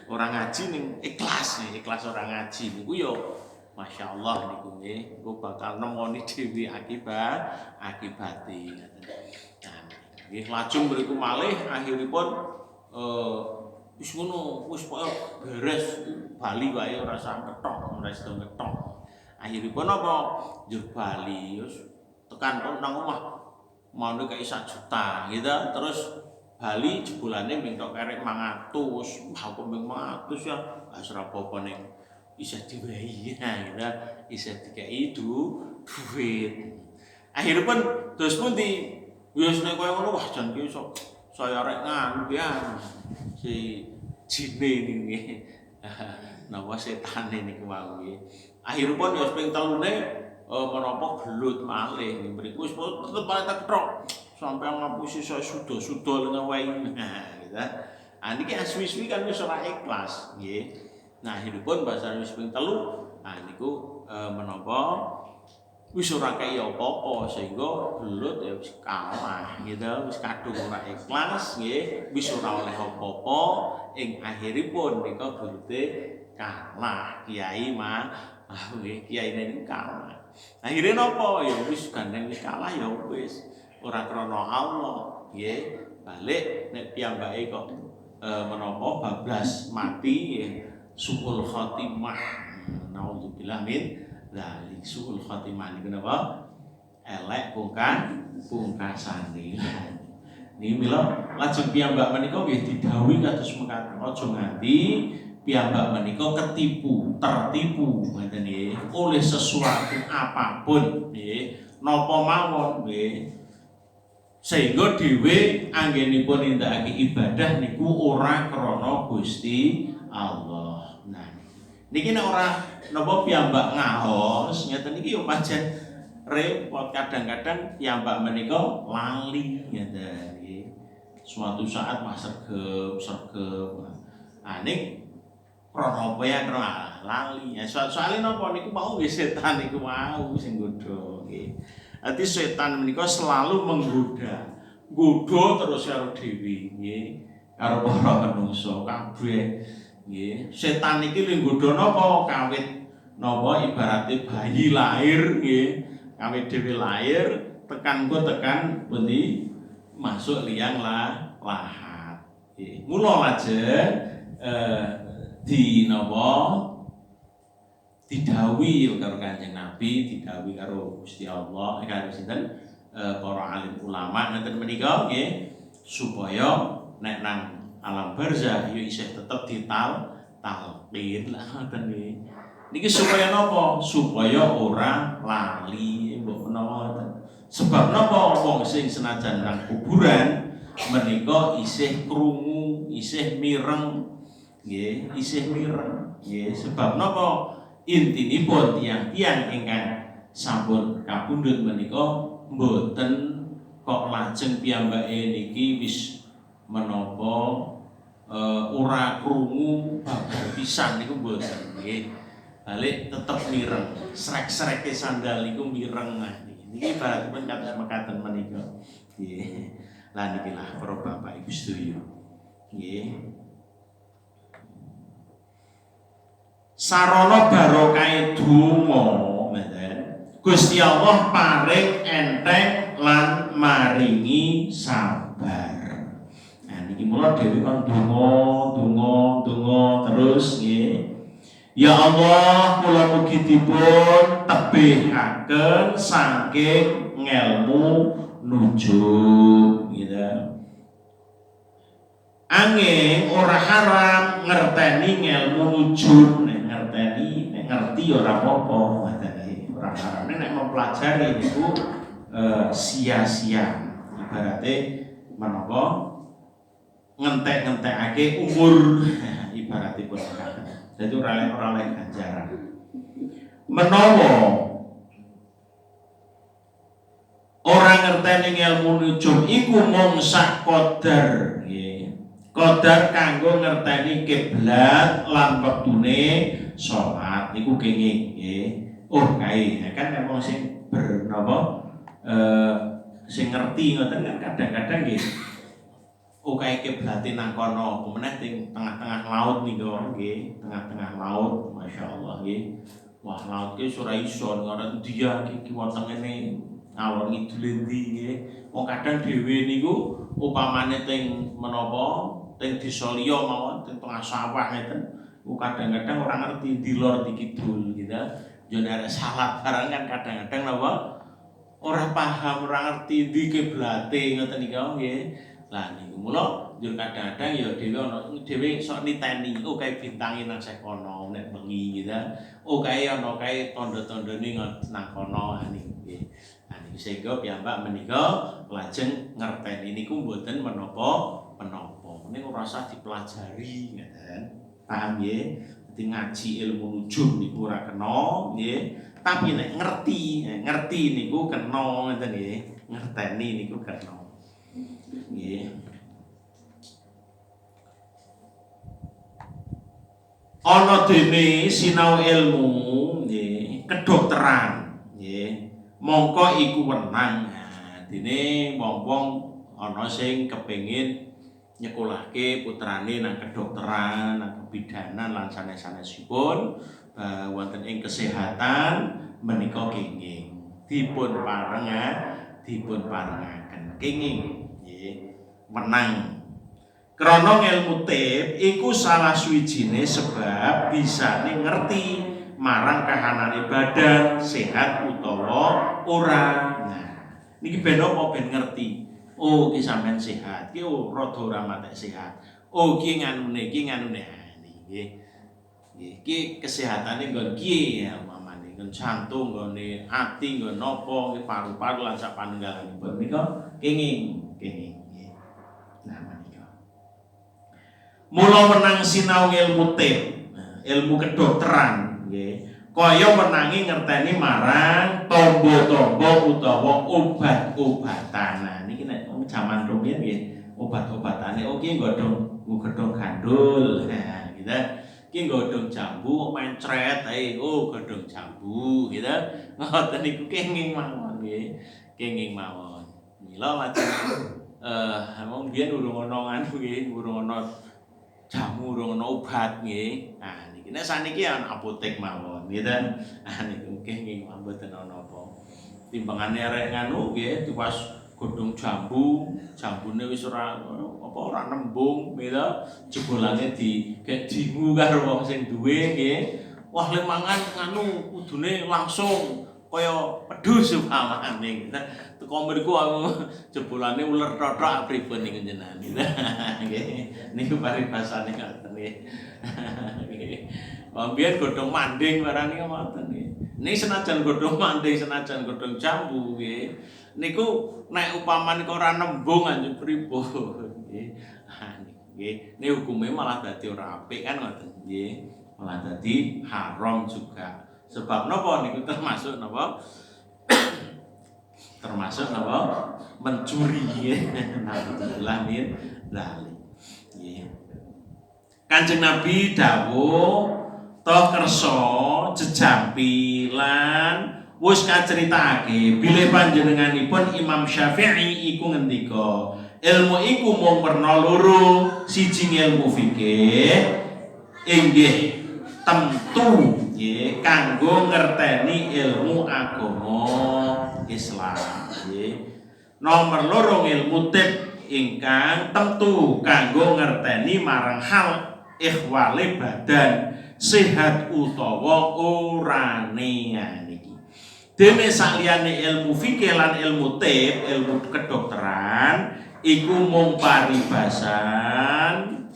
Ora ngaji ning ikhlas ora ngaji niku yo Masya Allah niku nggih, engko bakal nemoni dhewe akibate ngoten. Nah, nggih lajeng mriku malih akhiripun wis ngono, wis pokoke beres bali wae ora usah ketok, ora sida ketok. Akhiripun apa? Njur bali wis tekan nang omah mau kayak 1 juta gitu, terus bali jebolane minta kerek 500, aku 500 ya, ora apa-apa ning isih diwehi ya gitu, isih dikai duit. Akhiripun terus pundi? Wis nek koyo ngono wah jan ki iso saya arek nganu ya si jine niki. Napa setane niku wau nggih. Akhiripun ya ping 3ne menapa gelut malih mriku wis tetep tak ketok sampai ngapusi saya sudo-sudo lenga wae gitu. Ah niki aswi-aswi kan wis ora ikhlas nggih. Nah akhiripun bahasa wis ping 3 niku menapa wis ora kaya apa-apa sehingga gelut ya wis kalah gitu wis kadung ora ikhlas nggih wis ora oleh apa-apa ing akhiripun nika gelute kalah kiai nggih kiai niku kalah. Akhire napa ya wis gandeng wis kalah ya wis ora krana Allah nggih balik nek piyambake kok menapa bablas mati nggih suul khotimah naudzubillah min dzalik suul khotimah niku napa elek pungkasane. Niki mila lajeng piyambak menika nggih didhawuhi kados mekaten aja nganti piyambak menika tertipu ngoten nggih oleh sesuatu apapun nggih napa mawon nggih sehingga dhewe anggenipun nindakake ibadah niku ora krana Gusti Allah. Nah niki nek ora napa piyambak ngaos ngeten iki yo pancen repot kadang-kadang piyambak menika lali ngeten nggih. Suatu saat wah sregep. Ning krana apa ya krana lali. Ya soalé napa niku mau nggih setan niku mau sing nggodha nggih. Dadi setan menika selalu menggoda terus karo dhewe nggih. Karo para manungsa kabeh nggih. Setan iki lho nggodha napa kawit napa ibarate bayi lahir nggih. Kawit dhewe lahir tekan pundi masuk liang lahat. Nggih. Mula lajeng di napa didhawuhi karo Kanjeng Nabi, didhawuhi karo Gusti Allah, karo sinten para alim ulama ngeten menika nggih supaya nek nang alam barzah ya isih tetep talqin lah ngoten nggih. Niki supaya napa? Supaya ora lali mbok menawa ngoten. Sebab napa wong sing senajan nang kuburan menika isih krungu, isih mireng nggih, isih mireng nggih. Sebab napa? Intinipun tiyang-tiyang ingkang sampun kapundhut menika mboten kok lajeng piyambake niki wis menapa ora krungu babar pisan niku mboten nggih. Balik tetep mireng, srek-sreke sandal niku mireng. Niki ibaratipun kados mekaten menika. Nggih. Lah niki lah para bapak Ibu sedaya. Nggih. Sarana barokah donga mboten. Gusti Allah paring enteng lan maringi sabar. Nah niki niki mula dhewe kan donga terus nggih. Ya Allah, kula mugi dipun tebihaken saking ngelmu nujum gitu. Angin ora haram ngerteni ngelmu nujum, nek ngerti ora apa-apa, ora haram. Nek mempelajari niku sia-sia. Ibarate menapa ngentek-ngentekake umur ibaratipun. Jadi ora oleh ganjaran. Menawa orang ngerteni ilmu nujum iku mung sak qadar nggih. Qadar kanggo ngerteni kiblat lan wektune salat niku kenging nggih. Oh kae kan memang sing bernapa sing ngerti ngoten kan kadang-kadang nggih. Oh kae kiblate nang kono, pemeneh teng tengah-tengah laut niku nggih, tengah-tengah laut, masyaallah nggih. Wah, laut ki ora iso ngono dia iki wonten ngene ngalor ngidul endi nggih. Wong kadang dhewe niku upamane teng menapa, teng desa liya mawon, teng tengah sawah ngeten, kadang-kadang ora ngerti di lor di kidul gitu. Yo nek salat barang kan kadang-kadang napa ora paham, ora ngerti di kiblate ngoten niku nggih. Lah niku mula yo kadang-kadang ya dhewe sok niteni oh kae bintange nang sekono nek bengi gitu. Oh kae ana kae tanda-tandane nang kono niku nggih. Nah niku sehingga piyambak menika lajeng ngerteni niku mboten menapa-menapa. Ning ora usah dipelajari ngeten. Paham nggih? Dadi ngaji ilmu nujum niku ora kena nggih. Tapi nek ngerti niku kena ngeten nggih. Ngerteni niku kena. Nggih. Ana dene sinau ilmu nggih, kedokteran nggih. Mongko iku wenang. Dene wong-wong ana sing kepengin nyekolahke putrane nang kedokteran, nang kebidanan lan sanes-sanesipun wonten ing kesehatan menika kenging dipun parengaken kenging menang. Krana ilmu tib iku salah suwijine sebab bisa ngerti marang kahanane badan sehat utawa ora. Nah, niki ben apa ben ngerti. Oh, ki sampean sehat. Ki rada ora matek sehat. Oh, ki nganune nggih. Nggih. Ki kesehatane nggon kiye ya umpamane nggon jantung, nggone ati, nggon napa, nggih paru-paru lan sak panunggalanipun menika kenging. Mula menang sinau ilmu tib, ilmu kedokteran nggih. Kaya menangi ngerteni marang tombo-tombo utawa obat-obatan. Nah niki nek jaman rumiyin nggih, obat-obatane oke nggodhong gandul. Nah, gitu. Ki nggodhong jambu mencret ae, godhong jambu gitu. Ngoten niku kenging mawon nggih. Kenging mawon. Mila lajeng wong biyen urung ana nganu nggih, urung ana jamu urung ana obat nggih. Nah niki nek saniki ana apotek mawon gitu. Ah niku kenging mboten ana apa. Timbangane arek nganu nggih tiwas godhong jambune wis ora nembung gitu. Jebolane dingu karo wong sing duwe nggih. Wah lek mangan nganu kudune langsung kaya pedhus upamane. Teko mriku aku jebolane uler totok pripun niku jenengan. Nggih. Niku paribasane ngoten nggih. Mbiyen godhong manding barang niku ngoten nggih. Niki senajan godhong manding, senajan godhong jambu nggih. Niku nek upamane kok ora nembung anjur pripun nggih. Nggih, ini hukumnya malah dadi ora apik kan ngoten nggih. Malah dadi haram juga. Sebab napa niku termasuk napa? Termasuk napa? Mencuri nggih. Alhamdulillah min dzalik. Nggih. Kanjeng Nabi dawuh, "Toh kersa jejampi lan wis kaceritakake bilih panjenenganipun Imam Syafi'i iku ngendika, ilmu iku mung werna loro, siji ilmu fikih inggih tentu nggih kanggo ngerteni ilmu agama Islam nggih. Nomor loro ilmu tib ingkang tentu kanggo ngerteni marang hal ihwale badan sehat utawa orane niki. Dene saliyane ilmu fikih lan ilmu tib, ilmu kedokteran iku mung paribasan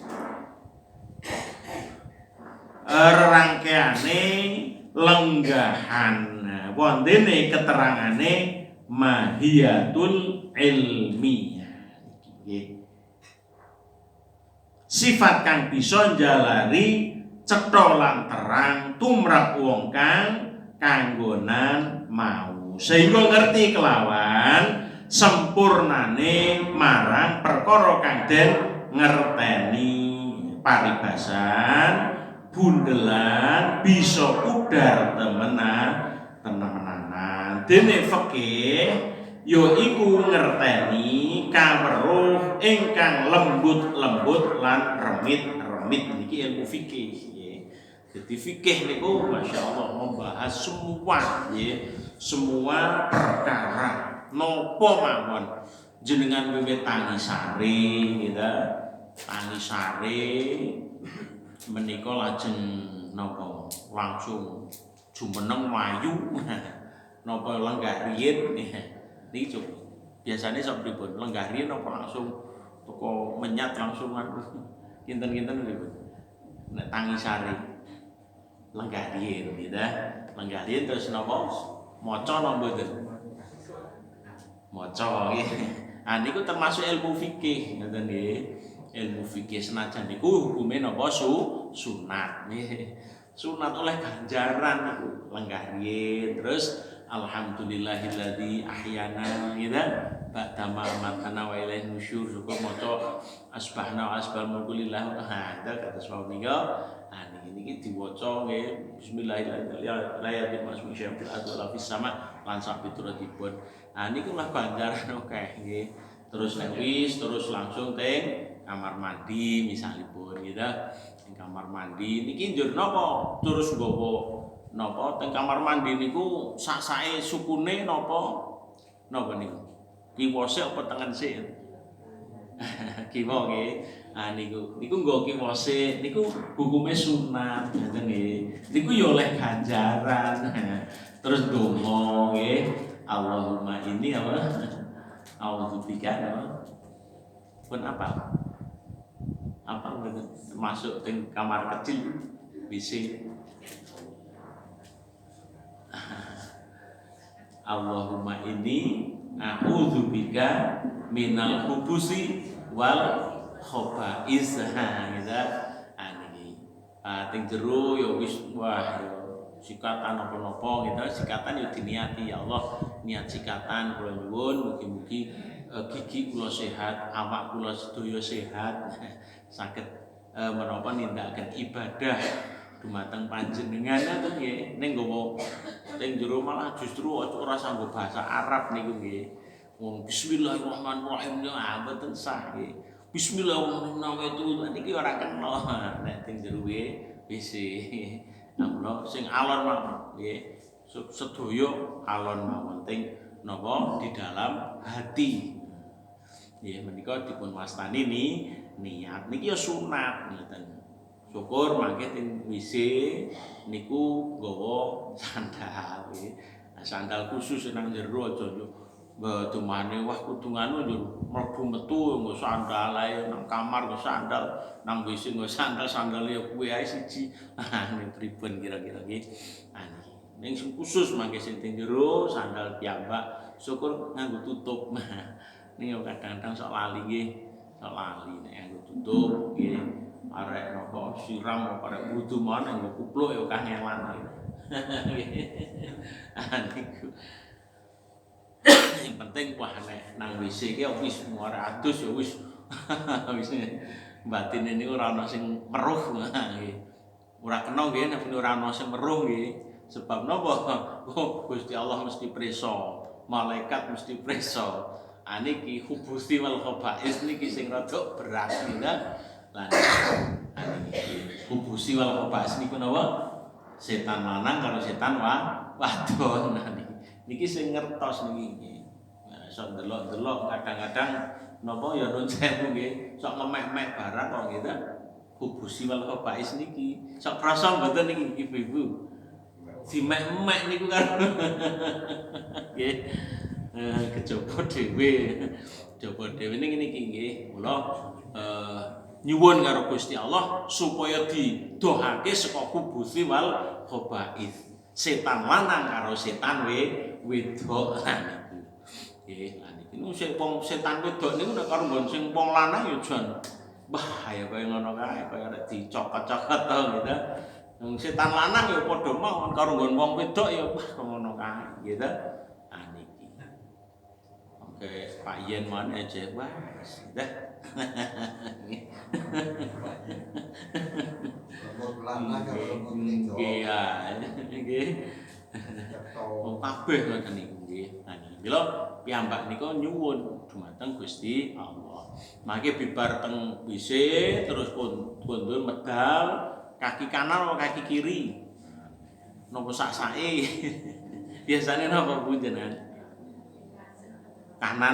rangkeane lenggahan. Wondene keterangane mahiyatul ilmiyah. Sifat kang bisa njalari cetha lan terang tumrap wong kang kanggonan mau, sehingga ngerti kelawan sempurnane marang perkara kang den ngerteni paribasan bundelan bisa udar temenan. Dene fikih ya iku ngerteni kaweruh ingkang lembut-lembut lan remit-remit. Niki ilmu fikih nggih. Jadi fikih niku masyaallah membahas semua perkara napa mawon. Jenengan wiwit tangi sare gitu. Tangi sare menika lajeng napa langsung jumeneng wayu. Napa lenggah riyin niki biasane sok pripun lenggah riyin napa langsung teko menyat langsung kinten-kinten pripun nek tangi sari lenggah riyin gitu lenggah riyin terus napa maca napa mboten maca nggih niku termasuk ilmu fikih ngoten nggih ilmu fikih senajan niku hukume napa sunat nggih sunat oleh ganjaran niku lenggah riyin terus alhamdulillahilladzi ahyana gitu ba'da ma amatana wa ilaihi nusyur syukur maca asbahna wa asbal mulku lillah ada kata sawabnya niki diwaca nggih bismillahirrahmanirrahim masmi syafil adwala fis sama lan sabituripun niku lah ganjaran akeh nggih terus nek wis terus langsung teng kamar mandi misalipun gitu ing kamar mandi niki njur napa terus nggawa napa teng kamar mandi niku sak-sake sukune napa niku kiwose apa tengen sik kiwa nggih niku nggo kiwose niku hukume sunat ngoten nggih niku ya oleh ganjaran terus donga nggih Allahumma ini apa a'udzubika pun apa masuk teng kamar kecil WC Allahumma ini a'udzubika minal khubusi wal khaba'is gitu niki teng jero ya wis wah sikatan apa-apa gitu sikatan ya diniati ya Allah niat sikatan kula nyuwun mugi-mugi gigi kula sehat awak kula sedaya sehat saged menapa nindakaken ibadah dumateng panjenengan ngoten nggih ning nggawa teng jero malah justru ora sanggo bahasa Arab niku nggih wong bismillahirrahmanirrahim mboten sah nggih bismillahirrahmanirrahim niki ora kena nek teng jero WC amlo sing alon mawon nggih sedaya alon mawon teng napa di dalam hati nggih menika dipun wastani niat niki ya sunat ngoten syukur mangke teng WC niku nggawa sandal nggih. Sandal khusus nang jero aja yo dumane wah kudu nganu yo mlebu metu nggo sandal ae nang kamar nggo sandal nang WC nggo sandal ya kuwi ae siji. Ning pripun kira-kira nggih. Ning sing khusus mangke sing teng jero sandal piyambak syukur nganggo tutup. Ning yo kadang-kadang sok lali nggih. Sok lali nek nganggo tutup nggih. Arek napa siram apa arek wudu mana nggo kupluk ya kangelan. Niku. Yang penting wah nek nang WC ki wis muara adus ya wis wis batine niku ora ana sing meruh nggih. Ora kena nggih nek ora ana sing meruh nggih. Sebab napa? Gusti Allah mesti prisa, malaikat mesti prisa. Niki hubusi wal khaba'is niki sing rada berat nggih. Lah hubusi wal khaba'is niku napa? Setan lanang karo setan wadon. Niki sing ngertos niki. Iso delok-delok kadang-kadang napa ya nun sewu nggih, sok ngemek-mek barang kok gitu. Hubusi wal khabais niki. Sok krasa mboten niki ibu-ibu. Dimek-mek niku kan. Nggih. Kejaba dhewe. Kejaba dhewe ning niki nggih. Mula nyuwun karo Gusti Allah supaya didohake saka hubusi wal khabais. Setan lanang karo setan wedok lan niku. Nggih, lan iki nu sing setan wedok niku nek karo nggon sing wong lanang ya jan bahaya kaya ngono kae, kaya arek dicokot-cokot to gitu. Wong setan lanang ya padha mawon karo nggon wong wedok ya ngono kae gitu. Ah niki. Oke, Pak Yen mana aja wes dah. Iya, nggih. Wong kabeh ngoten niku nggih. Nah, mila piyambak nika nyuwun dumateng Gusti Allah. Mangke bibar teng WC terus kondur medal kaki kanan atau kaki kiri. Napa sak-sake. Biasane napa Bu jenengan? Kanan